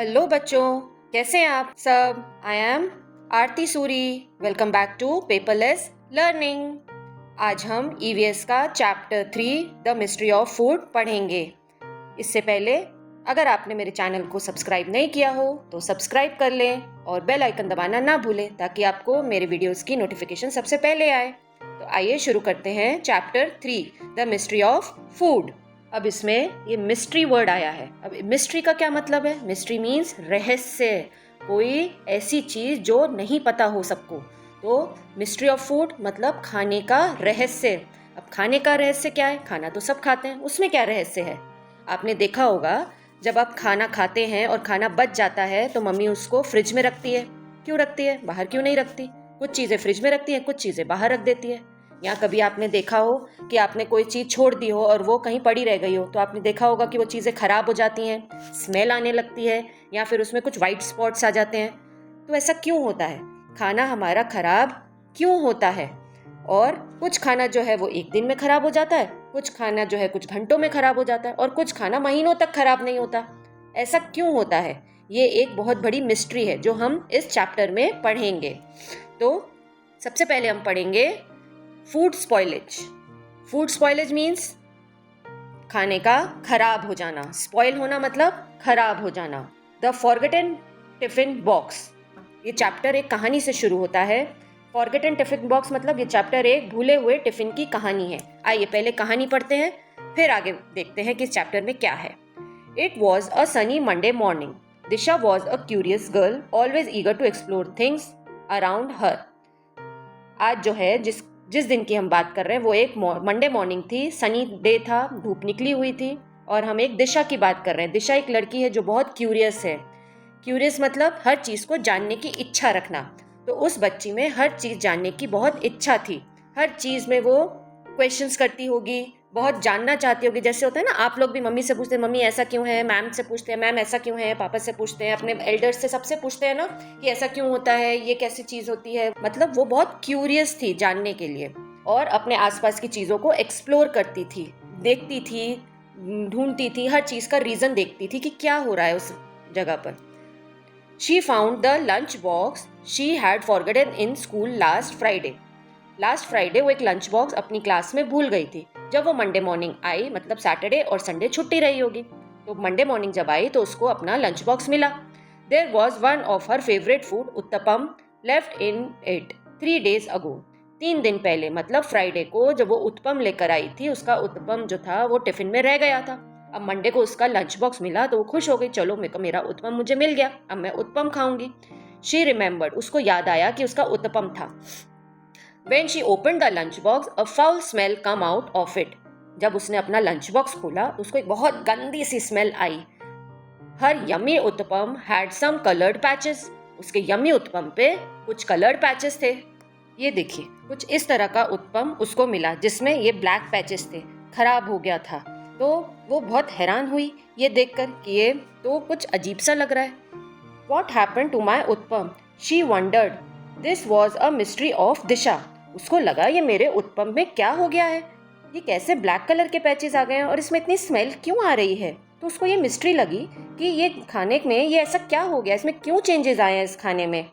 Hello बच्चों, कैसे हैं आप सब। I am Aarti Suri. Welcome back to paperless learning. आज हम ईवीएस का chapter 3 the mystery of food पढ़ेंगे। इससे पहले अगर आपने मेरे चैनल को सब्सक्राइब नहीं किया हो तो सब्सक्राइब कर लें और बेल आइकन दबाना ना भूलें ताकि आपको मेरे वीडियोस की नोटिफिकेशन सबसे पहले आए। तो आइए शुरू करते हैं chapter 3 the mystery of food. अब इसमें ये मिस्ट्री वर्ड आया है। अब मिस्ट्री का क्या मतलब है? मिस्ट्री मीन्स रहस्य, कोई ऐसी चीज जो नहीं पता हो सबको। तो मिस्ट्री ऑफ फूड मतलब खाने का रहस्य। अब खाने का रहस्य क्या है? खाना तो सब खाते हैं, उसमें क्या रहस्य है? आपने देखा होगा जब आप खाना खाते हैं और खाना बच जाता है तो मम्मी उसको फ्रिज में रखती है। क्यों रखती है? बाहर क्यों नहीं रखती? कुछ चीजें फ्रिज में रखती है, कुछ चीजें बाहर रख देती है। या कभी आपने देखा हो कि आपने कोई चीज छोड़ दी हो और वो कहीं पड़ी रह गई हो, तो आपने देखा होगा कि वो चीजें खराब हो जाती हैं, स्मेल आने लगती है या फिर उसमें कुछ वाइट स्पॉट्स आ जाते हैं। तो ऐसा क्यों होता है? खाना हमारा खराब क्यों होता है? और कुछ खाना जो है वो एक दिन में खराब हो जाता है, कुछ खाना जो है कुछ घंटों में खराब हो जाता है और कुछ खाना महीनों तक खराब नहीं होता। ऐसा क्यों होता है? ये एक बहुत बड़ी मिस्ट्री है जो हम इस चैप्टर में पढ़ेंगे। तो सबसे पहले हम पढ़ेंगे food spoilage. Food spoilage means खाने का खराब हो जाना। स्पॉइल होना मतलब खराब हो जाना। The forgotten tiffin box. ये चैप्टर एक कहानी से शुरू होता है। फॉरगेटन टिफिन बॉक्स मतलब ये चैप्टर एक भूले हुए टिफिन की कहानी है। आइए पहले कहानी पढ़ते हैं, फिर आगे देखते हैं कि इस चैप्टर में क्या है। It was a sunny Monday morning. Disha was a curious girl, always eager to explore things around her. आज जो है जिस दिन की हम बात कर रहे हैं वो एक मंडे मॉर्निंग थी, सनी डे था, धूप निकली हुई थी और हम एक दिशा की बात कर रहे हैं। दिशा एक लड़की है जो बहुत क्यूरियस है। क्यूरियस मतलब हर चीज़ को जानने की इच्छा रखना। तो उस बच्ची में हर चीज़ जानने की बहुत इच्छा थी। हर चीज़ में वो क्वेश्चंस करती होगी, बहुत जानना चाहती होगी। जैसे होता है ना, आप लोग भी मम्मी से पूछते हैं मम्मी ऐसा क्यों है, मैम से पूछते हैं मैम ऐसा क्यों है, पापा से पूछते हैं, अपने एल्डर्स से सबसे पूछते हैं ना कि ऐसा क्यों होता है, ये कैसी चीज़ होती है। मतलब वो बहुत क्यूरियस थी जानने के लिए और अपने आसपास की चीज़ों को एक्सप्लोर करती थी, देखती थी, ढूंढती थी, हर चीज़ का रीज़न देखती थी कि क्या हो रहा है उस जगह पर। She found the lunch box she had forgotten in school last Friday. Last Friday वो एक लंच बॉक्स अपनी क्लास में भूल गई थी। जब वो मंडे मॉर्निंग आई, मतलब सैटरडे और संडे छुट्टी रही होगी, तो मंडे मॉर्निंग जब आई तो उसको अपना लंच बॉक्स मिला। There was one of her favourite food uttapam left in it 3 days ago. 3 दिन पहले मतलब फ्राइडे को जब वो उत्तपम लेकर आई थी, उसका उत्तपम जो था वो टिफिन में रह गया था। अब मंडे को उसका लंच बॉक्स मिला तो वो खुश हो गई, चलो मेरा उत्तपम मुझे मिल गया, अब मैं उत्तपम खाऊंगी। शी रिमेम्बर्ड, उसको याद आया कि उसका उत्तपम था। When she opened the lunch box, a foul smell come out of it. जब उसने अपना लंच बॉक्स खोला तो उसको एक बहुत गंदी सी स्मेल आई। Her yummy uttapam had some colored patches. उसके यम्मी उत्तपम पे कुछ कलर्ड पैचेस थे। ये देखिए, कुछ इस तरह का उत्तपम उसको मिला जिसमें ये ब्लैक पैचेस थे, खराब हो गया था। तो वो बहुत हैरान हुई ये देखकर कि ये तो कुछ अजीब सा लग रहा है। What happened to my uttapam? She wondered. This was a mystery of दिशा। उसको लगा ये मेरे उत्तपम में क्या हो गया है, ये कैसे ब्लैक कलर के पैचेस आ गए हैं और इसमें इतनी स्मेल क्यों आ रही है। तो उसको ये मिस्ट्री लगी कि ये खाने में ये ऐसा क्या हो गया, इसमें क्यों चेंजेस आए हैं इस खाने में।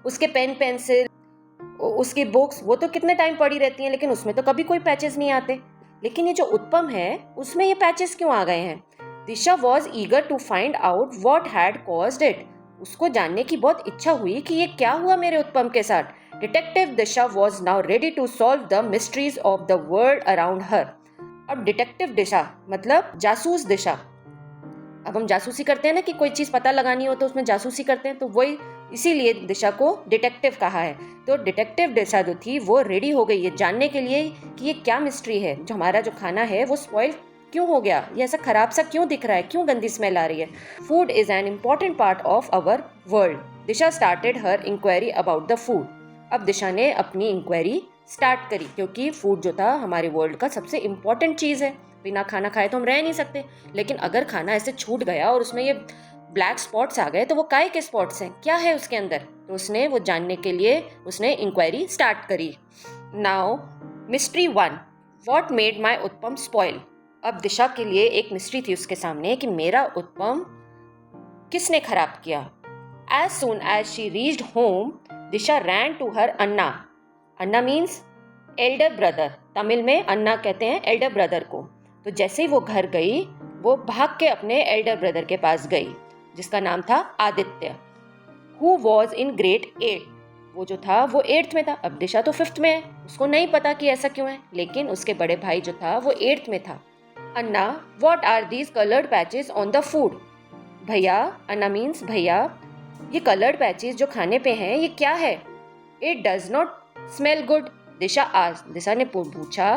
उसके पेन पेंसिल, उसकी बुक्स, वो तो कितने टाइम पड़ी रहती हैं लेकिन उसमें तो कभी कोई पैचेस नहीं आते, लेकिन ये जो उत्तपम है उसमें ये पैचेस क्यों आ गए हैं। Disha was eager to find out what had caused it. उसको जानने की बहुत इच्छा हुई कि ये क्या हुआ मेरे उत्तपम के साथ। Detective Disha was now ready to solve the mysteries of the world around her. अब डिटेक्टिव दिशा मतलब जासूस दिशा। अब हम जासूसी करते हैं ना कि कोई चीज पता लगानी हो तो उसमें जासूसी करते हैं, तो वही इसीलिए दिशा को डिटेक्टिव कहा है। तो डिटेक्टिव दिशा जो थी वो रेडी हो गई है जानने के लिए कि ये क्या मिस्ट्री है, जो हमारा जो खाना है वो स्पॉइल क्यों हो गया, ये ऐसा खराब सा क्यों दिख रहा है, क्यों गंदी स्मेल आ रही है। Food is an important part of our world. Disha started her inquiry about the food. अब दिशा ने अपनी इंक्वायरी स्टार्ट करी क्योंकि फूड जो था हमारे वर्ल्ड का सबसे इम्पॉर्टेंट चीज़ है। बिना खाना खाए तो हम रह नहीं सकते, लेकिन अगर खाना ऐसे छूट गया और उसमें ये ब्लैक स्पॉट्स आ गए तो वो काहे के स्पॉट्स हैं, क्या है उसके अंदर, तो उसने वो जानने के लिए उसने इंक्वायरी स्टार्ट करी। Now mystery 1, what made my uttapam spoil. अब दिशा के लिए एक मिस्ट्री थी उसके सामने कि मेरा उत्तपम किसने खराब किया? As soon as she reached home, Disha ran to her Anna. Anna means Elder brother. Tamil में अन्ना कहते हैं एल्डर ब्रदर को. तो जैसे ही वो घर गई, वो भाग के अपने एल्डर ब्रदर के पास गई, जिसका नाम था Aditya. Who was in grade 8. वो जो था वो 8th में था. अब दिशा तो 5th में है, उसको नहीं पता कि ऐसा क्यों है, लेकिन उसके बड़े भाई जो था वो 8th में था. अन्ना, what are these colored patches on the food? भैया, अन्ना मीन्स भैया, ये कलर्ड पैचेस जो खाने पे हैं ये क्या है? It does not smell good. दिशा ने पूछा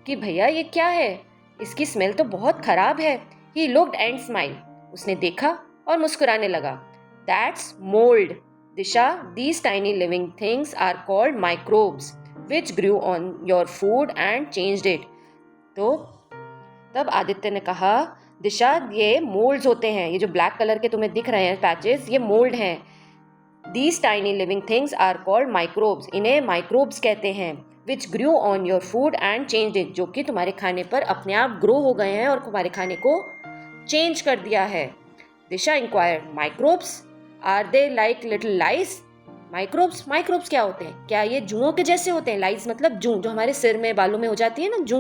कि भैया ये क्या है? इसकी स्मेल तो बहुत खराब है. He looked and smiled. उसने देखा और मुस्कुराने लगा. That's mold. Disha, these tiny living things are called microbes, which grew on your food and changed it. तो तब आदित्य ने कहा, दिशा ये मोल्ड्स होते हैं, ये जो ब्लैक कलर के तुम्हें दिख रहे हैं पैचेस, ये मोल्ड हैं. These tiny living things are called microbes. इन्हें माइक्रोब्स कहते हैं. Which grew on your food and changed it. जो कि तुम्हारे खाने पर अपने आप ग्रो हो गए हैं और तुम्हारे खाने को चेंज कर दिया है. दिशा inquired, microbes? Are they like little lice? Microbes क्या होते हैं? क्या ये जुओं के जैसे होते हैं? लाइस मतलब जू, जो हमारे सिर में बालों में हो जाती है ना जू,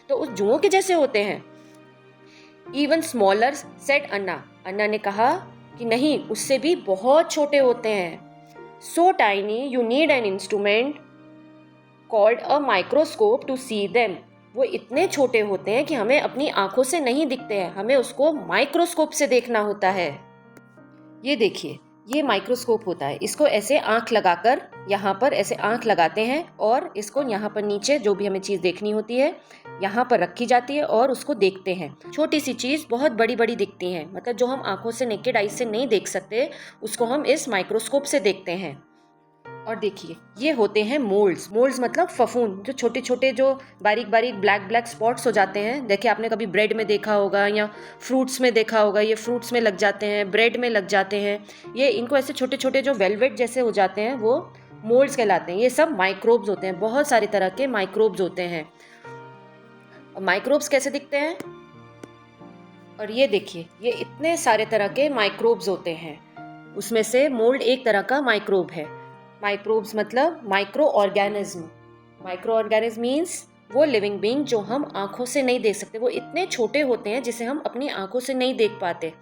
तो उस जुओं के जैसे होते हैं. Even smaller, said अन्ना. अन्ना ने कहा कि नहीं, उससे भी बहुत छोटे होते हैं. So tiny you need an instrument called a microscope to see them. वो इतने छोटे होते हैं कि हमें अपनी आंखों से नहीं दिखते हैं, हमें उसको माइक्रोस्कोप से देखना होता है. ये देखिए, ये माइक्रोस्कोप होता है. इसको ऐसे आंख लगाकर यहाँ पर ऐसे आंख लगाते हैं और इसको यहाँ पर नीचे जो भी हमें चीज़ देखनी होती है यहाँ पर रखी जाती है और उसको देखते हैं. छोटी सी चीज़ बहुत बड़ी बड़ी दिखती हैं, मतलब जो हम आंखों से नेकेड आई से नहीं देख सकते उसको हम इस माइक्रोस्कोप से देखते हैं. और देखिए, ये होते हैं मोल्ड्स मतलब फफूंद, जो छोटे छोटे जो बारीक बारीक ब्लैक स्पॉट्स हो जाते हैं. देखिए, आपने कभी ब्रेड में देखा होगा या फ्रूट्स में देखा होगा, ये फ्रूट्स में लग जाते हैं, ब्रेड में लग जाते हैं. ये इनको ऐसे छोटे छोटे जो वेलवेट जैसे हो जाते हैं वो मोल्ड्स कहलाते हैं. ये सब माइक्रोब्स होते हैं. बहुत सारी तरह के माइक्रोब्स होते हैं. माइक्रोब्स कैसे दिखते हैं? और ये देखिए, ये इतने सारे तरह के माइक्रोब्स होते हैं. उसमें से मोल्ड एक तरह का माइक्रोब है. माइक्रोब्स मतलब micro organism. Micro organism means वो लिविंग बीइंग जो हम आंखों से नहीं देख सकते. वो इतने छोटे होते हैं जिसे हम अपनी आंखों से नहीं देख पाते,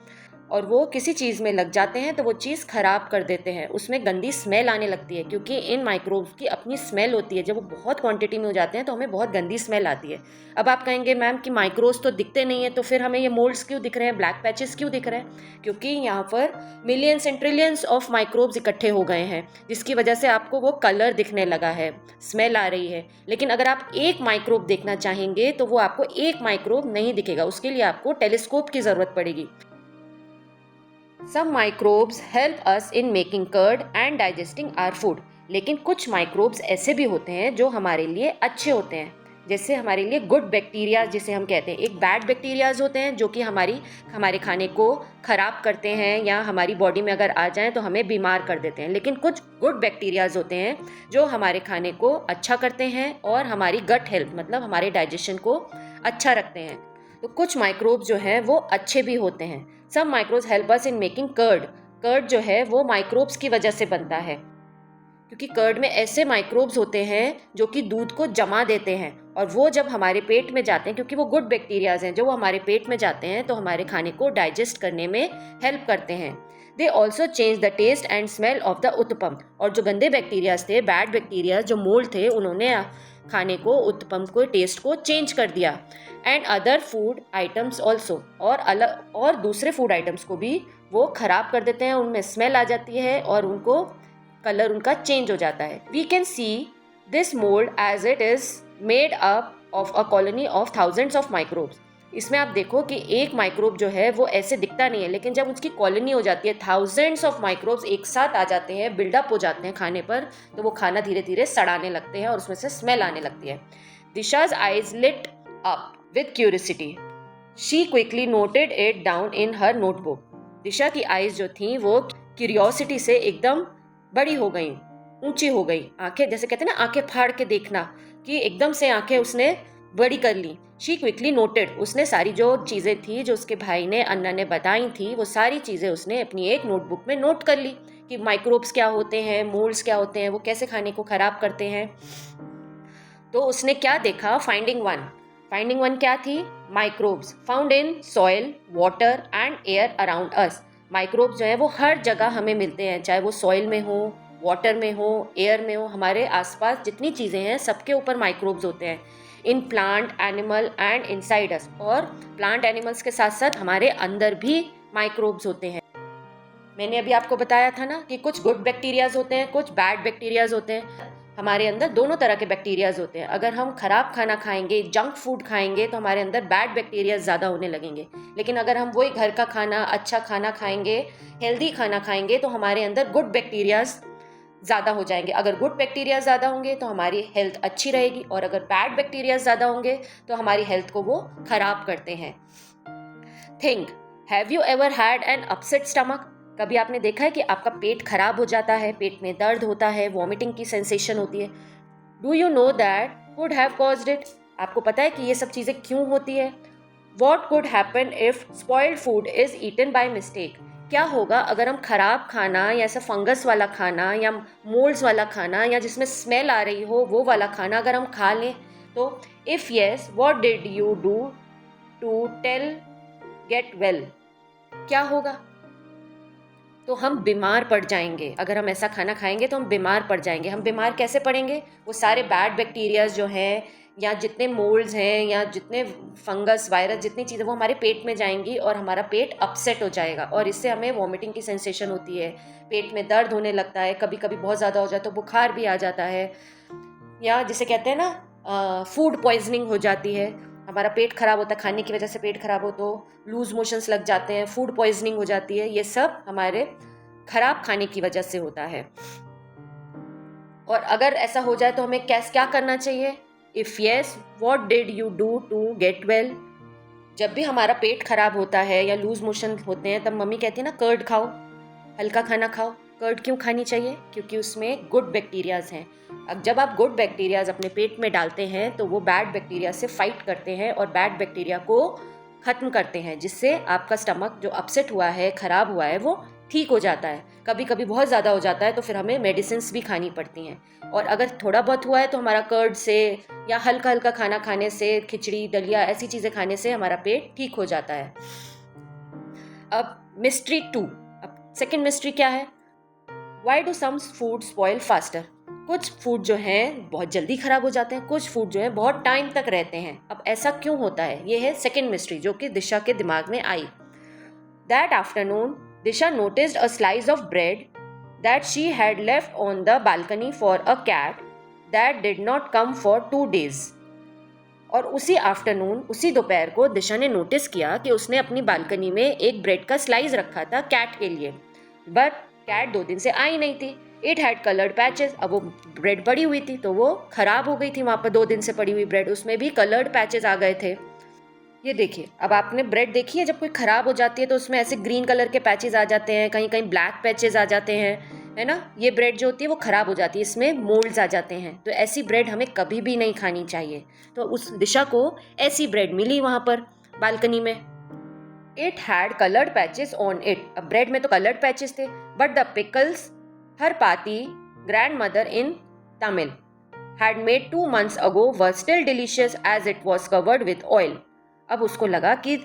और वो किसी चीज़ में लग जाते हैं तो वो चीज़ खराब कर देते हैं. उसमें गंदी स्मेल आने लगती है, क्योंकि इन माइक्रोब्स की अपनी स्मेल होती है. जब वो बहुत क्वांटिटी में हो जाते हैं तो हमें बहुत गंदी स्मेल आती है. अब आप कहेंगे, मैम कि माइक्रोब्स तो दिखते नहीं है, तो फिर हमें ये मोल्ड्स क्यों दिख रहे हैं, ब्लैक पैचेस क्यों दिख रहे हैं? क्योंकि यहाँ पर millions and trillions of microbes इकट्ठे हो गए हैं, जिसकी वजह से आपको वो कलर दिखने लगा है, स्मेल आ रही है. लेकिन अगर आप एक माइक्रोब देखना चाहेंगे तो वो आपको एक माइक्रोब नहीं दिखेगा. उसके लिए आपको टेलीस्कोप की ज़रूरत पड़ेगी. Some microbes help us in making curd and digesting our food. लेकिन कुछ माइक्रोब्स ऐसे भी होते हैं जो हमारे लिए अच्छे होते हैं. जैसे हमारे लिए गुड बैक्टीरिया जिसे हम कहते हैं. एक बैड बैक्टीरियाज होते हैं जो कि हमारे खाने को ख़राब करते हैं या हमारी बॉडी में अगर आ जाएं तो हमें बीमार कर देते हैं. लेकिन कुछ गुड बैक्टीरियाज होते हैं जो हमारे खाने को अच्छा करते हैं और हमारी गट हेल्थ मतलब हमारे डाइजेशन को अच्छा रखते हैं. तो कुछ माइक्रोब्स जो हैं वो अच्छे भी होते हैं. Some microbes help us in making curd. Curd जो है वो माइक्रोब्स की वजह से बनता है, क्योंकि कर्ड में ऐसे माइक्रोब्स होते हैं जो कि दूध को जमा देते हैं, और वो जब हमारे पेट में जाते हैं, क्योंकि वो गुड बैक्टीरियाज हैं, जो वो हमारे पेट में जाते हैं तो हमारे खाने को डाइजेस्ट करने में हेल्प करते हैं. They also change the taste and smell of the uttapam. और जो गंदे बैक्टीरियाज थे, बैड बैक्टीरियाज जो मोल्ड थे, उन्होंने खाने को, उत्तपम को, टेस्ट को चेंज कर दिया. And other food items also. और दूसरे फूड आइटम्स को भी वो ख़राब कर देते हैं. उनमें स्मेल आ जाती है और उनको कलर उनका चेंज हो जाता है. We can see this mould as it is made up of a colony of thousands of microbes. इसमें आप देखो कि एक माइक्रोब जो है वो ऐसे दिखता नहीं है, लेकिन जब उसकी कॉलोनी हो जाती है, थाउजेंड्स ऑफ माइक्रोब्स एक साथ आ जाते हैं, बिल्डअप हो जाते हैं खाने पर, तो वो खाना धीरे धीरे सड़ाने लगते हैं और उसमें से स्मेल आने लगती है. दिशा's eyes lit up with curiosity. She quickly noted it down in her notebook. दिशा की आईज जो थी वो क्यूरियोसिटी से एकदम बड़ी हो गई, ऊंची हो गई. आंखें, जैसे कहते हैं ना, आंखें फाड़ के देखना, कि एकदम से आंखें उसने बड़ी कर ली. शी क्विकली नोटेड, उसने सारी जो चीज़ें थी जो उसके भाई ने अन्ना ने बताई थी वो सारी चीज़ें उसने अपनी एक नोटबुक में नोट कर ली कि माइक्रोब्स क्या होते हैं, मोल्ड्स क्या होते हैं, वो कैसे खाने को ख़राब करते हैं। तो उसने क्या देखा, फाइंडिंग वन क्या थी, microbes found in soil, water and air around us. Microbes जो है वो हर जगह हमें मिलते हैं, चाहे वो सॉइल में हो, वाटर में हो, एयर में हो, हमारे आसपास जितनी चीज़ें हैं सबके ऊपर माइक्रोब्स होते हैं, in plant, animal and inside us. और प्लांट एनिमल्स के साथ साथ हमारे अंदर भी माइक्रोब्स होते हैं। मैंने अभी आपको बताया था ना कि कुछ गुड बैक्टीरियाज होते हैं, कुछ बैड बैक्टीरियाज होते हैं। हमारे अंदर दोनों तरह के बैक्टीरियाज होते हैं। अगर हम खराब खाना खाएंगे, जंक फूड खाएंगे, तो हमारे अंदर बैड बैक्टीरियाज ज़्यादा होने लगेंगे। लेकिन अगर हम वही घर का खाना, अच्छा खाना खाएंगे, हेल्दी खाना खाएंगे, तो हमारे अंदर गुड बैक्टीरियाज ज़्यादा हो जाएंगे। अगर गुड बैक्टीरिया ज़्यादा होंगे तो हमारी हेल्थ अच्छी रहेगी, और अगर बैड बैक्टीरिया ज़्यादा होंगे तो हमारी हेल्थ को वो खराब करते हैं। Think, have you ever had an upset stomach? कभी आपने देखा है कि आपका पेट खराब हो जाता है, पेट में दर्द होता है, वॉमिटिंग की सेंसेशन होती है? Do you know that could have caused it? आपको पता है कि ये सब चीज़ें क्यों होती है? What could happen if spoiled food is eaten by mistake? क्या होगा अगर हम खराब खाना या ऐसा फंगस वाला खाना या मोल्ड्स वाला खाना या जिसमें स्मेल आ रही हो वो वाला खाना अगर हम खा लें तो? If yes, what did you do to tell get well? क्या होगा? तो हम बीमार पड़ जाएंगे। अगर हम ऐसा खाना खाएंगे तो हम बीमार पड़ जाएंगे। हम बीमार कैसे पड़ेंगे? वो सारे बैड बैक्टीरियाज जो हैं, या जितने मोल्ड्स हैं, या जितने फंगस, वायरस, जितनी चीज़ें, वो हमारे पेट में जाएंगी और हमारा पेट अपसेट हो जाएगा, और इससे हमें वॉमिटिंग की सेंसेशन होती है, पेट में दर्द होने लगता है, कभी कभी बहुत ज़्यादा हो जाए तो बुखार भी आ जाता है, या जिसे कहते हैं ना फूड पॉइजनिंग हो जाती है। हमारा पेट खराब होता है, खाने की वजह से पेट खराब हो तो लूज मोशंस लग जाते हैं, फूड पॉइजनिंग हो जाती है। ये सब हमारे खराब खाने की वजह से होता है। और अगर ऐसा हो जाए तो हमें क्या करना चाहिए? If yes, what did you do to get well? जब भी हमारा पेट खराब होता है या लूज मोशन होते हैं तब मम्मी कहती है ना, कर्ड खाओ, हल्का खाना खाओ। कर्ड क्यों खानी चाहिए? क्योंकि उसमें गुड बैक्टीरियाज हैं। अब जब आप गुड बैक्टीरियाज अपने पेट में डालते हैं तो वो बैड बैक्टीरिया से फाइट करते हैं और बैड बैक्टीरिया को ख़त्म करते हैं, जिससे आपका स्टमक जो अपसेट हुआ है, ख़राब हुआ है, वो ठीक हो जाता है। कभी कभी बहुत ज़्यादा हो जाता है तो फिर हमें मेडिसिन भी खानी पड़ती हैं। और अगर थोड़ा बहुत हुआ है तो हमारा कर्ड से या हल्का हल्का खाना खाने से, खिचड़ी, दलिया, ऐसी चीज़ें खाने से हमारा पेट ठीक हो जाता है। अब मिस्ट्री 2, अब सेकेंड मिस्ट्री क्या है? Why do some food spoil faster? कुछ फूड जो हैं बहुत जल्दी खराब हो जाते हैं, कुछ फूड जो है बहुत टाइम तक रहते हैं। अब ऐसा क्यों होता है? ये है सेकेंड मिस्ट्री जो कि दिशा के दिमाग में आई। That afternoon Disha noticed a slice of bread that she had left on the balcony for a cat that did not come for 2 days. और उसी आफ्टरनून, उसी दोपहर को दिशा ने नोटिस किया कि उसने अपनी बालकनी में एक ब्रेड का स्लाइस रखा था कैट के लिए, बट कैट 2 दिन से आई नहीं थी। It had coloured patches. अब वो ब्रेड पड़ी हुई थी तो वो खराब हो गई थी। वहाँ पर 2 दिन से पड़ी हुई ब्रेड, उसमें भी कलर्ड पैचेस आ गए थे। ये देखिए, अब आपने ब्रेड देखी है जब कोई ख़राब हो जाती है तो उसमें ऐसे ग्रीन कलर के पैचेस आ जाते हैं, कहीं कहीं ब्लैक पैचेस आ जाते हैं, है ना? ये ब्रेड जो होती है वो ख़राब हो जाती है, इसमें मोल्ड्स आ जाते हैं। तो ऐसी ब्रेड हमें कभी भी नहीं खानी चाहिए। तो उस दिशा को ऐसी ब्रेड मिली वहाँ पर बालकनी में। It had coloured patches on it. अब ब्रेड में तो कलर्ड पैचेस थे, बट द पिकल्स हर पाती grand mother in Tamil had made 2 months ago were still delicious as it was covered with oil. अब उसको लगा कि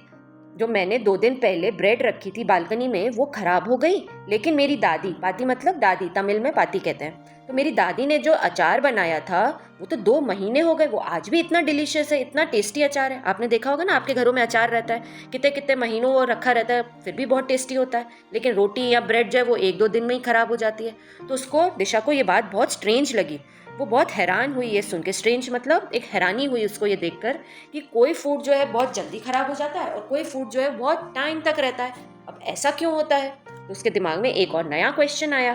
जो मैंने 2 दिन पहले ब्रेड रखी थी बालकनी में वो खराब हो गई, लेकिन मेरी दादी, पाती मतलब दादी, तमिल में पाती कहते हैं, तो मेरी दादी ने जो अचार बनाया था वो तो 2 महीने हो गए, वो आज भी इतना डिलीशियस है, इतना टेस्टी अचार है। आपने देखा होगा ना, आपके घरों में अचार रहता है, कितने कितने महीनों वो रखा रहता है, फिर भी बहुत टेस्टी होता है। लेकिन रोटी या ब्रेड जो है वो 1-2 दिन में ही खराब हो जाती है। तो उसको, दिशा को ये बात बहुत स्ट्रेंज लगी। वो बहुत हैरान हुई ये सुन के। स्ट्रेंज मतलब एक हैरानी हुई उसको ये देखकर कि कोई फूड जो है बहुत जल्दी खराब हो जाता है और कोई फूड जो है बहुत टाइम तक रहता है। अब ऐसा क्यों होता है? तो उसके दिमाग में एक और नया क्वेश्चन आया।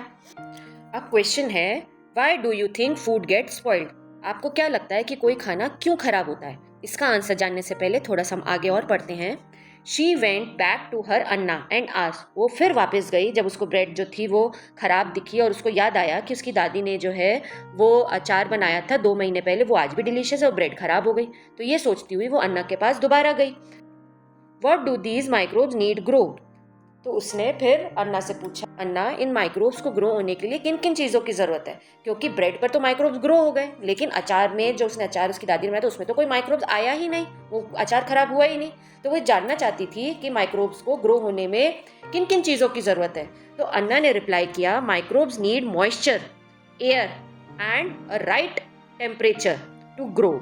अब क्वेश्चन है, why do you think food gate spoiled? आपको क्या लगता है कि कोई खाना क्यों खराब होता है? इसका आंसर जानने से पहले थोड़ा सा हम आगे और पढ़ते हैं। She went back to her Anna and asked, वो फिर वापस गई जब उसको ब्रेड जो थी वो खराब दिखी और उसको याद आया कि उसकी दादी ने जो है वो अचार बनाया था 2 महीने पहले, वो आज भी डिलीशियस है और ब्रेड खराब हो गई। तो ये सोचती हुई वो अन्ना के पास दोबारा गई। What do these microbes need grow? तो उसने फिर अन्ना से पूछा, अन्ना, इन माइक्रोब्स को ग्रो होने के लिए किन किन चीज़ों की ज़रूरत है? क्योंकि ब्रेड पर तो माइक्रोब्स ग्रो हो गए, लेकिन अचार में जो उसने अचार उसकी दादी ने बनाया था उसमें तो कोई माइक्रोब्स आया ही नहीं, वो अचार खराब हुआ ही नहीं। तो वो जानना चाहती थी कि माइक्रोब्स को ग्रो होने में किन किन चीज़ों की ज़रूरत है। तो अन्ना ने रिप्लाई किया, microbes need moisture, air and a right temperature to grow.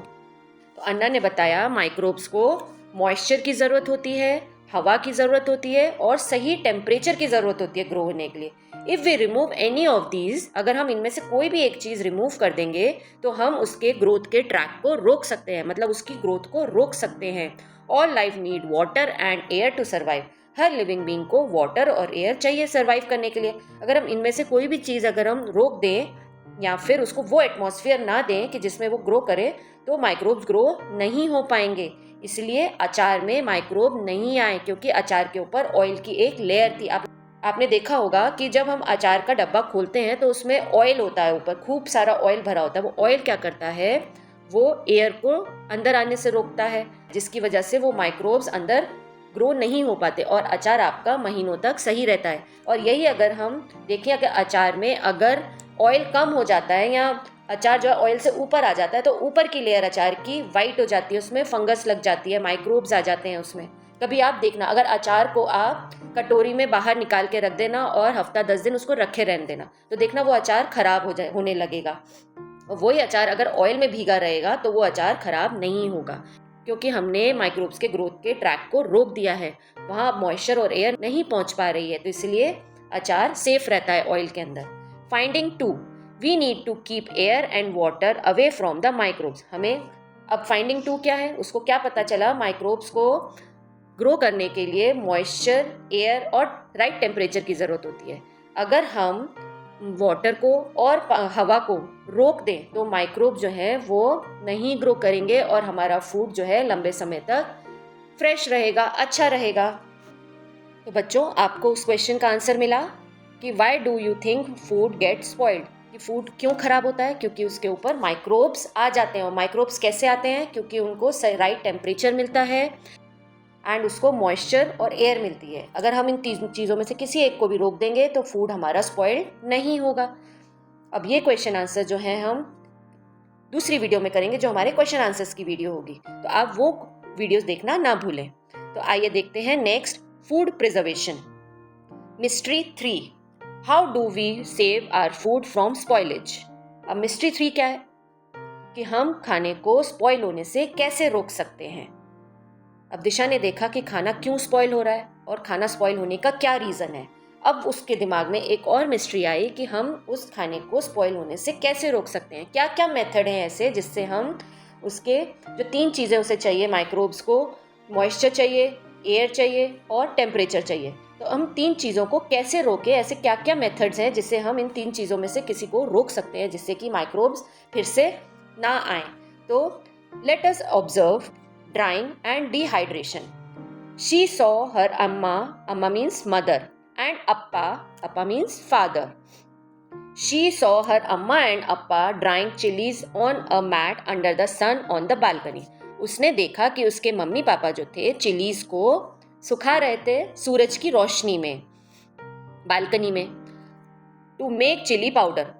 तो अन्ना ने बताया माइक्रोब्स को मॉइस्चर की ज़रूरत होती है, हवा की ज़रूरत होती है और सही टेम्परेचर की ज़रूरत होती है ग्रो होने के लिए। If we remove any of these, अगर हम इनमें से कोई भी एक चीज़ रिमूव कर देंगे तो हम उसके ग्रोथ के ट्रैक को रोक सकते हैं, मतलब उसकी ग्रोथ को रोक सकते हैं। All life need water and air to survive, हर लिविंग बीइंग को वाटर और एयर चाहिए सर्वाइव करने के लिए। अगर हम इनमें से कोई भी चीज़ अगर हम रोक दें या फिर उसको वो एटमॉस्फेयर ना दें कि जिसमें वो ग्रो करे, तो माइक्रोब्स ग्रो नहीं हो पाएंगे। इसलिए अचार में माइक्रोब नहीं आए, क्योंकि अचार के ऊपर ऑयल की एक लेयर थी। आपने देखा होगा कि जब हम अचार का डब्बा खोलते हैं तो उसमें ऑयल होता है, ऊपर खूब सारा ऑयल भरा होता है। वो ऑयल क्या करता है, वो एयर को अंदर आने से रोकता है, जिसकी वजह से वो माइक्रोब्स अंदर ग्रो नहीं हो पाते और अचार आपका महीनों तक सही रहता है। और यही अगर हम देखें, अगर अचार में अगर ऑयल कम हो जाता है या अचार जो है ऑयल से ऊपर आ जाता है तो ऊपर की लेयर अचार की वाइट हो जाती है, उसमें फंगस लग जाती है, माइक्रोब्स आ जाते हैं उसमें। कभी आप देखना, अगर अचार को आप कटोरी में बाहर निकाल के रख देना और हफ्ता 10 दिन उसको रखे रहने देना, तो देखना वो अचार खराब होने लगेगा। और वही अचार अगर ऑयल में भीगा रहेगा तो वो अचार खराब नहीं होगा, क्योंकि हमने माइक्रोब्स के ग्रोथ के ट्रैक को रोक दिया है, वहाँ मॉइस्चर और एयर नहीं पहुँच पा रही है, तो इसलिए अचार सेफ रहता है ऑयल के अंदर। Finding 2, we need to keep air and water away from the microbes. हमें अब फाइंडिंग 2 क्या है, उसको क्या पता चला, माइक्रोब्स को ग्रो करने के लिए मॉइस्चर, एयर और राइट टेम्परेचर की ज़रूरत होती है। अगर हम वाटर को और हवा को रोक दें तो माइक्रोब जो है वो नहीं ग्रो करेंगे और हमारा फूड जो है लंबे समय तक फ्रेश रहेगा, अच्छा रहेगा। तो बच्चों, आपको उस क्वेश्चन का आंसर मिला कि why do you think food gate spoiled, कि फूड क्यों खराब होता है, क्योंकि उसके ऊपर माइक्रोब्स आ जाते हैं। और माइक्रोब्स कैसे आते हैं, क्योंकि उनको राइट टेम्परेचर मिलता है एंड उसको मॉइस्चर और एयर मिलती है। अगर हम इन चीज़ों में से किसी एक को भी रोक देंगे तो फूड हमारा स्पॉइल्ड नहीं होगा। अब ये क्वेश्चन आंसर जो है हम दूसरी वीडियो में करेंगे, जो हमारे क्वेश्चन आंसर्स की वीडियो होगी, तो आप वो वीडियोस देखना ना भूलें। तो आइए देखते हैं next, food preservation. Mystery 3, how do we save our food from spoilage. अब मिस्ट्री 3 क्या है, कि हम खाने को स्पॉइल होने से कैसे रोक सकते हैं। अब दिशा ने देखा कि खाना क्यों स्पॉइल हो रहा है और खाना स्पॉइल होने का क्या रीज़न है। अब उसके दिमाग में एक और मिस्ट्री आई कि हम उस खाने को स्पॉइल होने से कैसे रोक सकते हैं, क्या क्या मेथड हैं ऐसे जिससे हम उसके जो 3 चीज़ें उसे चाहिए, माइक्रोब्स को मॉइस्चर चाहिए, एयर चाहिए और टेम्परेचर चाहिए, तो हम 3 चीज़ों को कैसे रोकें, ऐसे क्या क्या मेथड्स हैं जिससे हम इन 3 चीज़ों में से किसी को रोक सकते हैं जिससे कि माइक्रोब्स फिर से ना आए। तो late us observe drying and dehydration. She saw her amma, amma means mother, and appa, appa means father. She saw her amma and appa drying chilies on a mat under the sun on the balcony. उसने देखा कि उसके mummy papa जो थे chillies को सुखा रहे थे सूरज की रोशनी में, बालकनी में। टू मेक चिली पाउडर,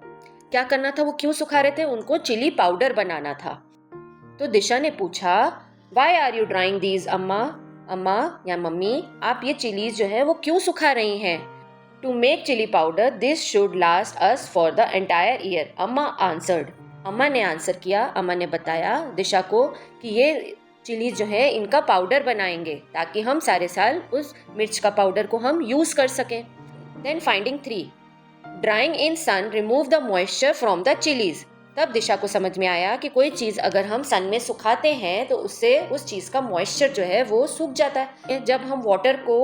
क्या करना था, वो क्यों सुखा रहे थे, उनको चिली पाउडर बनाना था। तो दिशा ने पूछा, why are you drying these Amma, Amma या मम्मी, आप ये चिलीज जो है वो क्यों सुखा रही हैं। To make chilli powder this should last us for the entire year, Amma answered. Amma ने आंसर किया, अम्मा ने बताया दिशा को कि ये चिलीज जो है इनका पाउडर बनाएंगे ताकि हम सारे साल उस मिर्च का पाउडर को हम यूज कर सकें। Then finding 3, drying in sun remove the moisture from the chillies. तब दिशा को समझ में आया कि कोई चीज़ अगर हम सन में सुखाते हैं तो उससे उस चीज़ का मॉइस्चर जो है वो सूख जाता है। जब हम वाटर को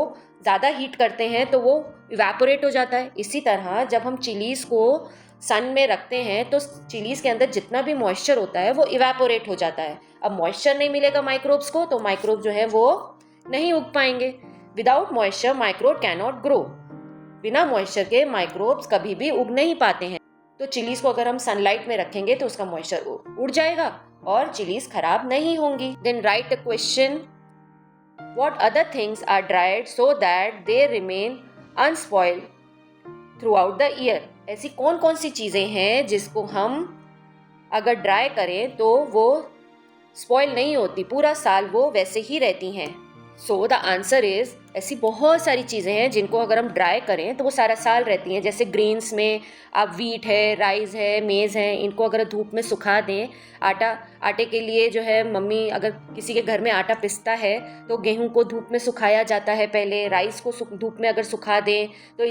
ज़्यादा हीट करते हैं तो वो इवेपोरेट हो जाता है। इसी तरह जब हम चिलीज़ को सन में रखते हैं तो चिलीज़ के अंदर जितना भी मॉइस्चर होता है वो इवेपोरेट हो जाता है। अब मॉइस्चर नहीं मिलेगा माइक्रोब्स को तो माइक्रोब जो है वो नहीं उग पाएंगे। Without moisture microbe can not grow, बिना मॉइस्चर के माइक्रोब्स कभी भी उग नहीं पाते हैं। तो चिलीज को अगर हम सनलाइट में रखेंगे तो उसका मॉइस्चर उड़ जाएगा और चिलीज खराब नहीं होंगी। Then write the question, what other things are dried so that they remain unspoiled throughout the year. ऐसी कौन कौन सी चीजें हैं जिसको हम अगर ड्राई करें तो वो स्पॉइल नहीं होती, पूरा साल वो वैसे ही रहती हैं। सो द आंसर इज, ऐसी बहुत सारी चीज़ें हैं जिनको अगर हम ड्राई करें तो वो सारा साल रहती हैं। जैसे ग्रेन्स में आप वीट है, राइस है, मेज़ है, इनको अगर धूप में सुखा दें, आटे के लिए जो है मम्मी अगर किसी के घर में आटा पिसता है तो गेहूं को धूप में सुखाया जाता है पहले, राइस को धूप में अगर सुखा दें तो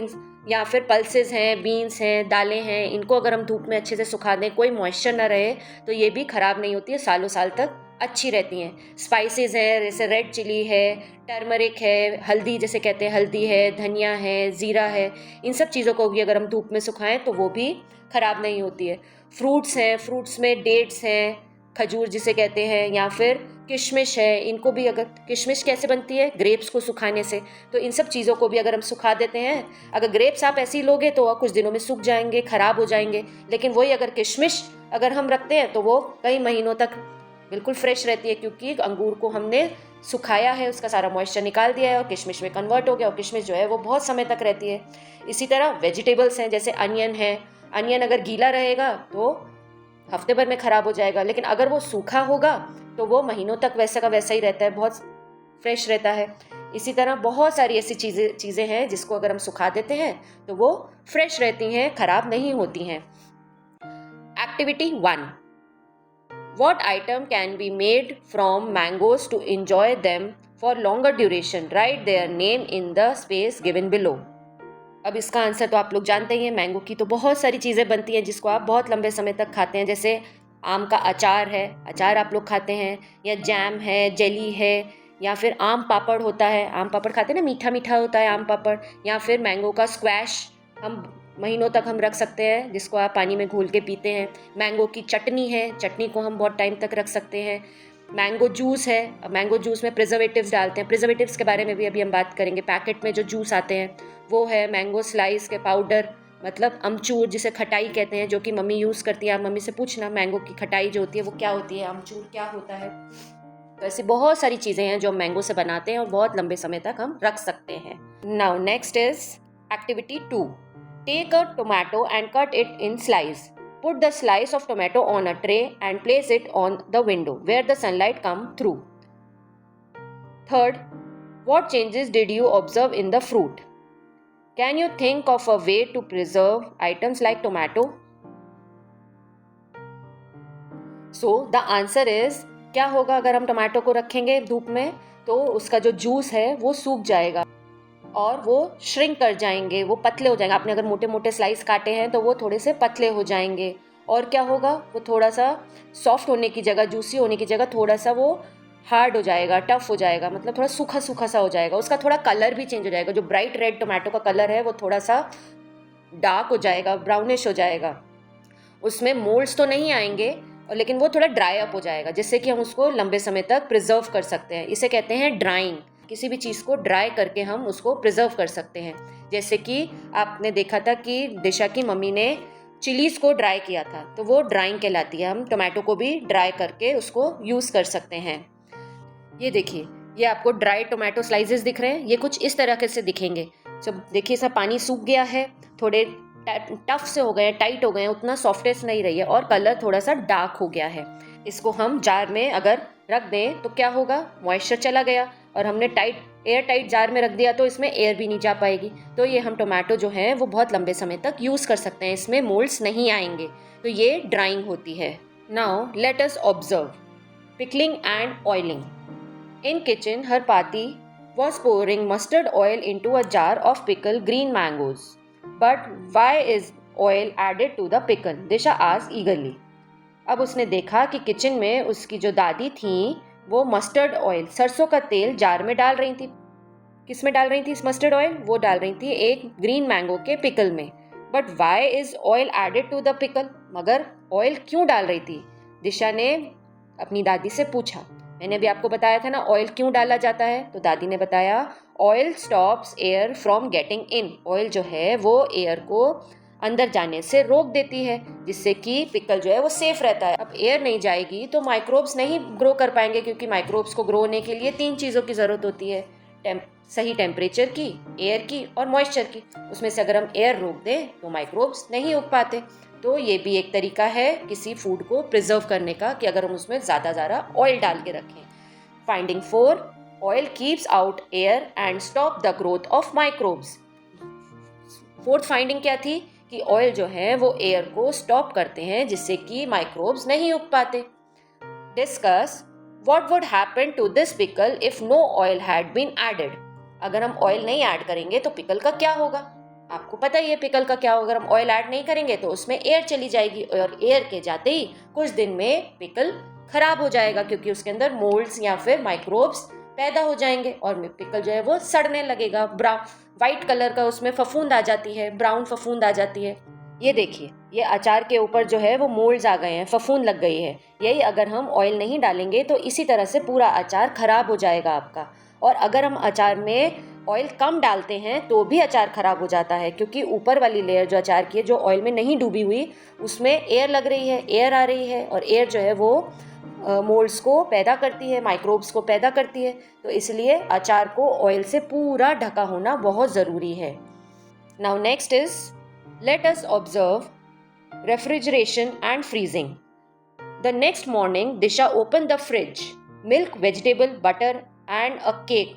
या फिर पल्सेस हैं, बीन्स हैं, दालें हैं, इनको अगर हम धूप में अच्छे से सुखा दें, कोई मॉइस्चर ना रहे, तो ये भी ख़राब नहीं होती है, सालों साल तक अच्छी रहती हैं। स्पाइसेस हैं, जैसे रेड चिली है, टर्मरिक है, हल्दी जैसे कहते हैं, हल्दी है, धनिया है, ज़ीरा है, इन सब चीज़ों को भी अगर हम धूप में सुखाएं तो वो भी ख़राब नहीं होती है। फ्रूट्स हैं, फ्रूट्स में डेट्स हैं, खजूर जिसे कहते हैं, या फिर किशमिश है, इनको भी अगर, किशमिश कैसे बनती है, ग्रेप्स को सुखाने से, तो इन सब चीज़ों को भी अगर हम सुखा देते हैं, अगर ग्रेप्स आप ऐसे ही लोगे तो कुछ दिनों में सूख जाएंगे, ख़राब हो जाएंगे, लेकिन वही अगर किशमिश अगर हम रखते हैं तो वो कई महीनों तक बिल्कुल फ्रेश रहती है, क्योंकि अंगूर को हमने सुखाया है, उसका सारा मॉइस्चर निकाल दिया है और किशमिश में कन्वर्ट हो गया, और किशमिश जो है वो बहुत समय तक रहती है। इसी तरह वेजिटेबल्स हैं, जैसे अनियन है, अनियन अगर गीला रहेगा तो हफ्ते भर में ख़राब हो जाएगा, लेकिन अगर वो सूखा होगा तो वो महीनों तक वैसा का वैसा ही रहता है, बहुत फ्रेश रहता है। इसी तरह बहुत सारी ऐसी चीज़ें हैं जिसको अगर हम सुखा देते हैं तो वो फ्रेश रहती हैं, ख़राब नहीं होती हैं। Activity 1, what item can be made from mangoes to enjoy them for longer duration? Write their name in the space given below. अब इसका आंसर तो आप लोग जानते ही हैं, मैंगो की तो बहुत सारी चीज़ें बनती हैं जिसको आप बहुत लंबे समय तक खाते हैं। जैसे आम का अचार है, अचार आप लोग खाते हैं, या जैम है, जेली है, या फिर आम पापड़ होता है, आम पापड़ खाते हैं ना, मीठा मीठा होता है आम पापड़, या फिर मैंगो का स्क्वैश हम महीनों तक हम रख सकते हैं, जिसको आप पानी में घोल के पीते हैं। मैंगो की चटनी है, चटनी को हम बहुत टाइम तक रख सकते हैं। मैंगो जूस है, मैंगो जूस में प्रिजर्वेटिव्स डालते हैं, प्रिजर्वेटिव्स के बारे में भी अभी हम बात करेंगे। पैकेट में जो जूस आते हैं वो है मैंगो स्लाइस के पाउडर, मतलब अमचूर जिसे खटाई कहते हैं, जो कि मम्मी यूज़ करती है। आप मम्मी से पूछना मैंगो की खटाई जो होती है वो क्या होती है, अमचूर क्या होता है। तो ऐसी बहुत सारी चीज़ें हैं जो हम मैंगो से बनाते हैं और बहुत लंबे समय तक हम रख सकते हैं। Now next is activity 2, take a tomato and cut it in slice. Put the slice of tomato on a tray and place it on the window where the sunlight come through. Third, what changes did you observe in the fruit? Can you think of a way to preserve items like tomato? So the answer is, क्या होगा अगर हम tomato को रखेंगे धूप में, तो उसका जो जूस है वो सूख जाएगा और वो श्रिंक कर जाएंगे, वो पतले हो जाएंगे। आपने अगर मोटे मोटे स्लाइस काटे हैं तो वो थोड़े से पतले हो जाएंगे, और क्या होगा, वो थोड़ा सा सॉफ्ट होने की जगह, जूसी होने की जगह थोड़ा सा वो हार्ड हो जाएगा, टफ हो जाएगा, मतलब थोड़ा सूखा सूखा सा हो जाएगा। उसका थोड़ा कलर भी चेंज हो जाएगा, जो ब्राइट रेड टोमेटो का कलर है वो थोड़ा सा डार्क हो जाएगा, ब्राउनिश हो जाएगा। उसमें मोल्ड्स तो नहीं आएंगे, लेकिन वो थोड़ा ड्राई अप हो जाएगा, जिससे कि हम उसको लंबे समय तक प्रिजर्व कर सकते हैं। इसे कहते हैं ड्राइंग। किसी भी चीज़ को ड्राई करके हम उसको प्रिजर्व कर सकते हैं। जैसे कि आपने देखा था कि दिशा की मम्मी ने चिलीज़ को ड्राई किया था, तो वो ड्राइंग कहलाती है। हम टोमेटो को भी ड्राई करके उसको यूज़ कर सकते हैं। ये देखिए, ये आपको ड्राई टोमेटो स्लाइसेस दिख रहे हैं, ये कुछ इस तरह से दिखेंगे। जब देखिए इसका पानी सूख गया है, थोड़े टफ से हो गए हैं, टाइट हो गए हैं, उतना सॉफ्टनेस नहीं रही है, और कलर थोड़ा सा डार्क हो गया है। इसको हम जार में अगर रख दें तो क्या होगा, मॉइस्चर चला गया, और हमने एयर टाइट जार में रख दिया तो इसमें एयर भी नहीं जा पाएगी। तो ये हम टोमेटो जो हैं वो बहुत लंबे समय तक यूज़ कर सकते हैं, इसमें मोल्ड्स नहीं आएंगे। तो ये ड्राइंग होती है। Now let us observe pickling and oiling. In kitchen her पाती was pouring mustard oil into a jar of pickled green mangoes. But why is oil added to the pickle? Disha asked eagerly. अब उसने देखा कि kitchen में उसकी जो दादी थी वो मस्टर्ड ऑयल, सरसों का तेल जार में डाल रही थी। किस में डाल रही थी इस मस्टर्ड ऑयल? वो डाल रही थी एक ग्रीन मैंगो के पिकल में। But why is oil added to the pickle? मगर ऑयल क्यों डाल रही थी? दिशा ने अपनी दादी से पूछा। मैंने भी आपको बताया था ना ऑयल क्यों डाला जाता है, तो दादी ने बताया oil stops air from getting in. Oil जो है वो एयर को अंदर जाने से रोक देती है, जिससे कि पिकल जो है वो सेफ रहता है। अब एयर नहीं जाएगी तो माइक्रोब्स नहीं ग्रो कर पाएंगे, क्योंकि माइक्रोब्स को ग्रो होने के लिए 3 चीज़ों की ज़रूरत होती है, सही टेम्परेचर की, एयर की और मॉइस्चर की। उसमें से अगर हम एयर रोक दें तो माइक्रोब्स नहीं उग पाते। तो ये भी एक तरीका है किसी फूड को प्रिजर्व करने का, कि अगर हम उसमें ज़्यादा ऑयल डाल के रखें। Finding 4, oil keeps out air and stop the growth of microbes. Fourth finding क्या थी कि ऑयल जो है वो एयर को स्टॉप करते हैं, जिससे कि माइक्रोब्स नहीं उग पाते। Discuss what would happen to this pickle if no oil had been added. अगर हम ऑयल नहीं ऐड करेंगे तो पिकल का क्या होगा? आपको पता ही है पिकल का क्या होगा। अगर हम ऑयल ऐड नहीं करेंगे तो उसमें एयर चली जाएगी, और एयर के जाते ही कुछ दिन में पिकल खराब हो जाएगा, क्योंकि उसके अंदर मोल्ड्स या फिर माइक्रोब्स पैदा हो जाएंगे और पिकल जो है वो सड़ने लगेगा। व्हाइट कलर का उसमें फफूंद आ जाती है, ब्राउन फफूंद आ जाती है। ये देखिए, ये अचार के ऊपर जो है वो मोल्ड्स आ गए हैं, फफूंद लग गई है। यही अगर हम ऑयल नहीं डालेंगे तो इसी तरह से पूरा अचार खराब हो जाएगा आपका। और अगर हम अचार में ऑयल कम डालते हैं तो भी अचार खराब हो जाता है, क्योंकि ऊपर वाली लेयर जो अचार की है, जो ऑयल में नहीं डूबी हुई, उसमें एयर लग रही है, एयर आ रही है, और एयर जो है वो मोल्ड्स को पैदा करती है, माइक्रोब्स को पैदा करती है। तो इसलिए अचार को ऑयल से पूरा ढका होना बहुत ज़रूरी है। Now next is late us observe refrigeration and freezing. The next morning Disha open the fridge. Milk, vegetable, butter and a cake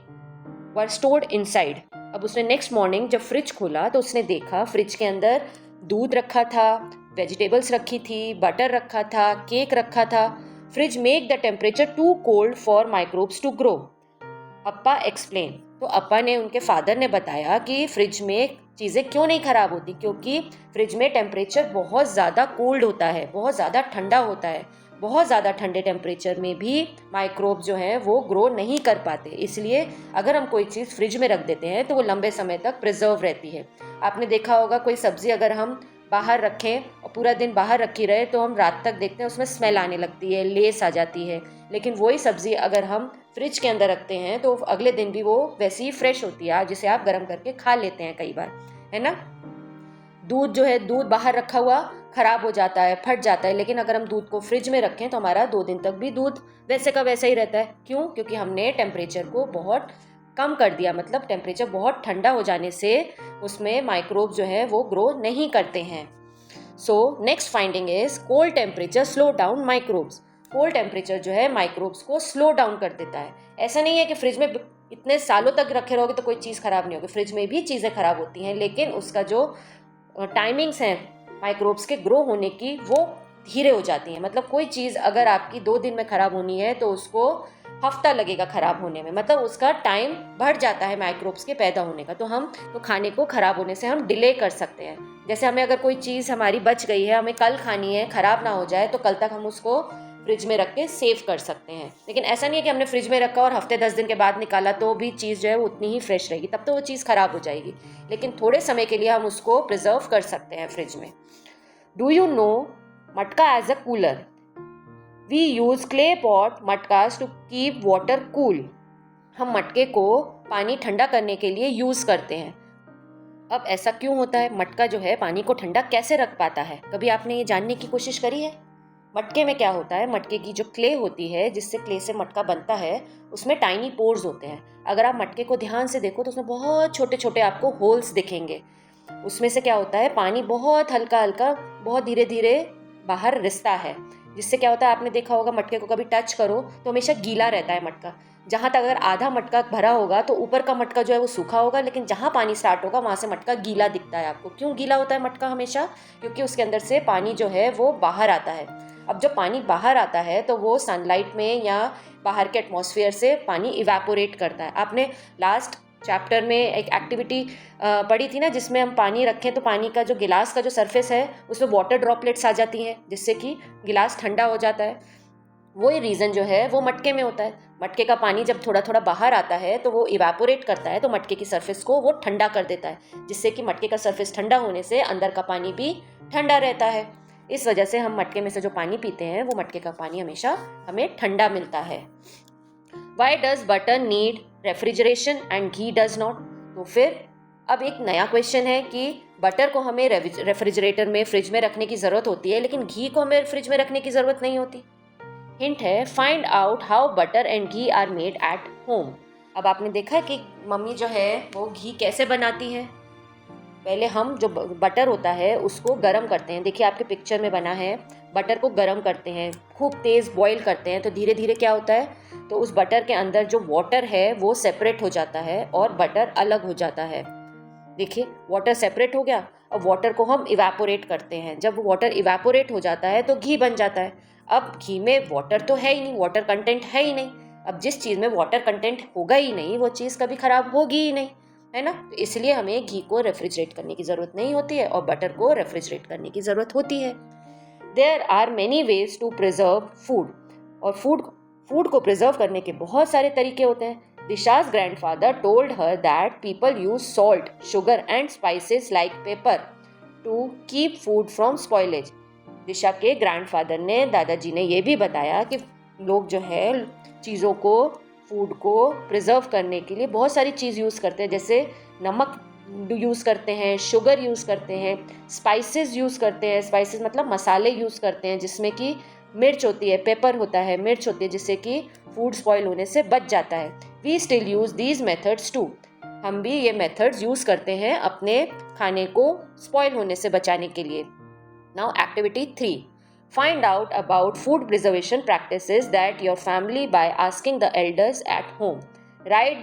were stored inside. अब उसने नेक्स्ट मॉर्निंग जब फ्रिज खोला तो उसने देखा फ्रिज के अंदर दूध रखा था, वेजिटेबल्स रखी थी, बटर रखा था, केक रखा था। Fridge make the temperature too cold for microbes to grow. Appa explain. तो अप्पा ने, उनके फादर ने बताया कि फ्रिज में चीज़ें क्यों नहीं खराब होती, क्योंकि फ्रिज में टेम्परेचर बहुत ज़्यादा कोल्ड होता है, बहुत ज़्यादा ठंडा होता है। बहुत ज़्यादा ठंडे टेम्परेचर में भी माइक्रोब जो हैं वो ग्रो नहीं कर पाते। इसलिए अगर हम कोई चीज़ फ्रिज में रख देते हैं तो वो लंबे समय तक प्रिजर्व रहती है। आपने देखा होगा कोई सब्ज़ी अगर हम बाहर रखें और पूरा दिन बाहर रखी रहे तो हम रात तक देखते हैं उसमें स्मेल आने लगती है, लेस आ जाती है। लेकिन वही सब्ज़ी अगर हम फ्रिज के अंदर रखते हैं तो अगले दिन भी वो वैसी ही फ्रेश होती है, जिसे आप गर्म करके खा लेते हैं कई बार, है ना। दूध जो है, दूध बाहर रखा हुआ खराब हो जाता है, फट जाता है, लेकिन अगर हम दूध को फ्रिज में रखें तो हमारा 2 दिन तक भी दूध वैसे का वैसा ही रहता है। क्यों? क्योंकि हमने टेम्परेचर को बहुत कम कर दिया, मतलब टेम्परेचर बहुत ठंडा हो जाने से उसमें माइक्रोब जो है वो ग्रो नहीं करते हैं। So next finding is cold temperature slow down microbes. Cold temperature जो है माइक्रोब्स को स्लो डाउन कर देता है। ऐसा नहीं है कि फ्रिज में इतने सालों तक रखे रहोगे तो कोई चीज़ खराब नहीं होगी, फ्रिज में भी चीज़ें खराब होती हैं, लेकिन उसका जो टाइमिंग्स हैं माइक्रोब्स के ग्रो होने की वो धीरे हो जाती हैं। मतलब कोई चीज़ अगर आपकी 2 दिन में ख़राब होनी है तो उसको हफ्ता लगेगा ख़राब होने में, मतलब उसका टाइम बढ़ जाता है माइक्रोब्स के पैदा होने का। तो खाने को ख़राब होने से हम डिले कर सकते हैं। जैसे हमें अगर कोई चीज़ हमारी बच गई है, हमें कल खानी है, ख़राब ना हो जाए, तो कल तक हम उसको फ्रिज में रख के सेव कर सकते हैं। लेकिन ऐसा नहीं है कि हमने फ्रिज में रखा और हफ्ते 10 दिन के बाद निकाला तो भी चीज़ जो है वो उतनी ही फ्रेश रहेगी, तब तो वो चीज़ ख़राब हो जाएगी। लेकिन थोड़े समय के लिए हम उसको प्रिजर्व कर सकते हैं फ्रिज में। Do you know matka as a cooler? We use clay pot matkas to keep water cool. हम मटके को पानी ठंडा करने के लिए यूज करते हैं। अब ऐसा क्यों होता है? मटका जो है पानी को ठंडा कैसे रख पाता है? कभी आपने ये जानने की कोशिश करी है? मटके में क्या होता है, मटके की जो क्ले होती है, जिससे क्ले से मटका बनता है, उसमें टाइनी पोर्स होते हैं। अगर आप मटके को ध्यान से देखो तो उसमें बहुत छोटे छोटे आपको होल्स दिखेंगे। उसमें से क्या होता है, पानी बहुत हल्का हल्का, बहुत धीरे धीरे बाहर रिसता है, जिससे क्या होता है, आपने देखा होगा मटके को कभी टच करो तो हमेशा गीला रहता है मटका। जहाँ तक अगर आधा मटका भरा होगा तो ऊपर का मटका जो है वो सूखा होगा, लेकिन जहाँ पानी स्टार्ट होगा वहाँ से मटका गीला दिखता है आपको। क्यों गीला होता है मटका हमेशा? क्योंकि उसके अंदर से पानी जो है वो बाहर आता है। अब जब पानी बाहर आता है तो वो सनलाइट में या बाहर के एटमॉस्फेयर से पानी इवेपोरेट करता है। आपने लास्ट चैप्टर में एक एक्टिविटी पढ़ी थी ना, जिसमें हम पानी रखें तो पानी का जो गिलास का जो सरफेस है उसमें वाटर ड्रॉपलेट्स आ जाती हैं, जिससे कि गिलास ठंडा हो जाता है। वही रीज़न जो है वो मटके में होता है। मटके का पानी जब थोड़ा थोड़ा बाहर आता है तो वो इवेपोरेट करता है, तो मटके की सरफेस को वो ठंडा कर देता है, जिससे कि मटके का सरफेस ठंडा होने से अंदर का पानी भी ठंडा रहता है। इस वजह से हम मटके में से जो पानी पीते हैं वो मटके का पानी हमेशा हमें ठंडा मिलता है। Why does butter need refrigeration and ghee does not? तो फिर अब एक नया क्वेश्चन है कि बटर को हमें रेफ्रिजरेटर में, फ्रिज में रखने की ज़रूरत होती है, लेकिन घी को हमें फ्रिज में रखने की ज़रूरत नहीं होती। हिंट है, find out how butter and ghee are made at home. अब आपने देखा कि मम्मी जो है वो घी कैसे बनाती है। पहले हम जो बटर होता है उसको गरम करते हैं। देखिए आपके पिक्चर में बना है, बटर को गरम करते हैं, खूब तेज़ बॉईल करते हैं, तो धीरे धीरे क्या होता है, तो उस बटर के अंदर जो वाटर है वो सेपरेट हो जाता है और बटर अलग हो जाता है। देखिए वाटर सेपरेट हो गया। अब वाटर को हम इवेपोरेट करते हैं। जब वाटर इवेपोरेट हो जाता है तो घी बन जाता है। अब घी में वाटर तो है ही नहीं, वाटर कंटेंट है ही नहीं। अब जिस चीज़ में वाटर कंटेंट होगा ही नहीं वो चीज़ कभी खराब होगी ही नहीं, है ना। तो इसलिए हमें घी को रेफ्रिजरेट करने की ज़रूरत नहीं होती है और बटर को रेफ्रिजरेट करने की ज़रूरत होती है। There are many ways to preserve food. और फूड को प्रिजर्व करने के बहुत सारे तरीके होते हैं। Disha's grandfather told her that people use salt, sugar and spices like pepper to keep food from spoilage. दिशा के ग्रैंडफादर ने, दादाजी ने ये भी बताया कि लोग जो है चीज़ों को, फूड को प्रिजर्व करने के लिए बहुत सारी चीज़ यूज़ करते हैं, जैसे नमक यूज़ करते हैं, शुगर यूज़ करते हैं, स्पाइसेस यूज़ करते हैं। स्पाइसेस मतलब मसाले यूज़ करते हैं जिसमें कि मिर्च होती है, पेपर होता है, मिर्च होती है, जिससे कि फूड स्पॉइल होने से बच जाता है। We still use these methods too. हम भी ये मेथड्स यूज़ करते हैं अपने खाने को स्पॉइल होने से बचाने के लिए। Now activity 3, find out about food preservation practices that your family by asking the elders at home. Right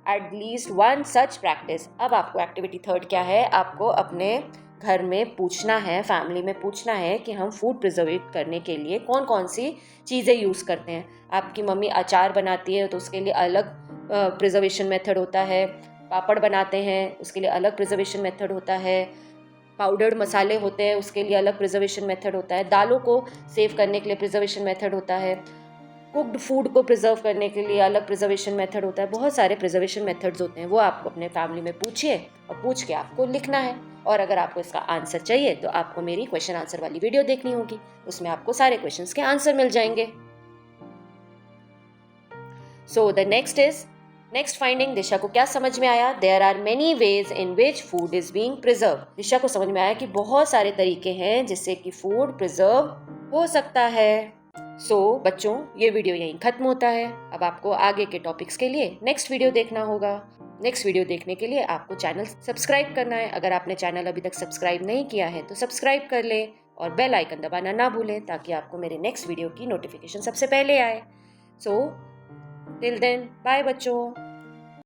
at least one such practice. अब आपको एक्टिविटी 3 क्या है, आपको अपने घर में पूछना है, फैमिली में पूछना है कि हम फूड प्रिजर्वेट करने के लिए कौन कौन सी चीज़ें यूज़ करते हैं। आपकी मम्मी अचार बनाती है तो उसके लिए अलग प्रिजर्वेशन मेथड होता है। पापड़ बनाते हैं उसके लिए अलग प्रिजर्वेशन मेथड होता है। पाउडर्ड मसाले होते हैं उसके लिए अलग प्रिजर्वेशन मेथड होता है। दालों को सेव करने के लिए प्रिजर्वेशन मेथड होता है। कुक्ड फूड को प्रिजर्व करने के लिए अलग प्रिजर्वेशन मेथड होता है। बहुत सारे प्रिजर्वेशन मेथड्स होते हैं, वो आपको अपने फैमिली में पूछिए और पूछ के आपको लिखना है। और अगर आपको इसका आंसर चाहिए तो आपको मेरी क्वेश्चन आंसर वाली वीडियो देखनी होगी, उसमें आपको सारे क्वेश्चंस के आंसर मिल जाएंगे। So the next finding, Disha को क्या समझ में आया? There are many ways in which food is being preserve. Disha को समझ में आया कि बहुत सारे तरीके हैं जिससे कि फूड प्रिजर्व हो सकता है। बच्चों ये वीडियो यहीं खत्म होता है। अब आपको आगे के टॉपिक्स के लिए नेक्स्ट वीडियो देखना होगा। नेक्स्ट वीडियो देखने के लिए आपको चैनल सब्सक्राइब करना है। अगर आपने चैनल अभी तक सब्सक्राइब नहीं किया है तो सब्सक्राइब कर लें और बेल आइकन दबाना ना भूलें ताकि आपको मेरे नेक्स्ट वीडियो की नोटिफिकेशन सबसे पहले आए। टिल देन बाय बच्चों।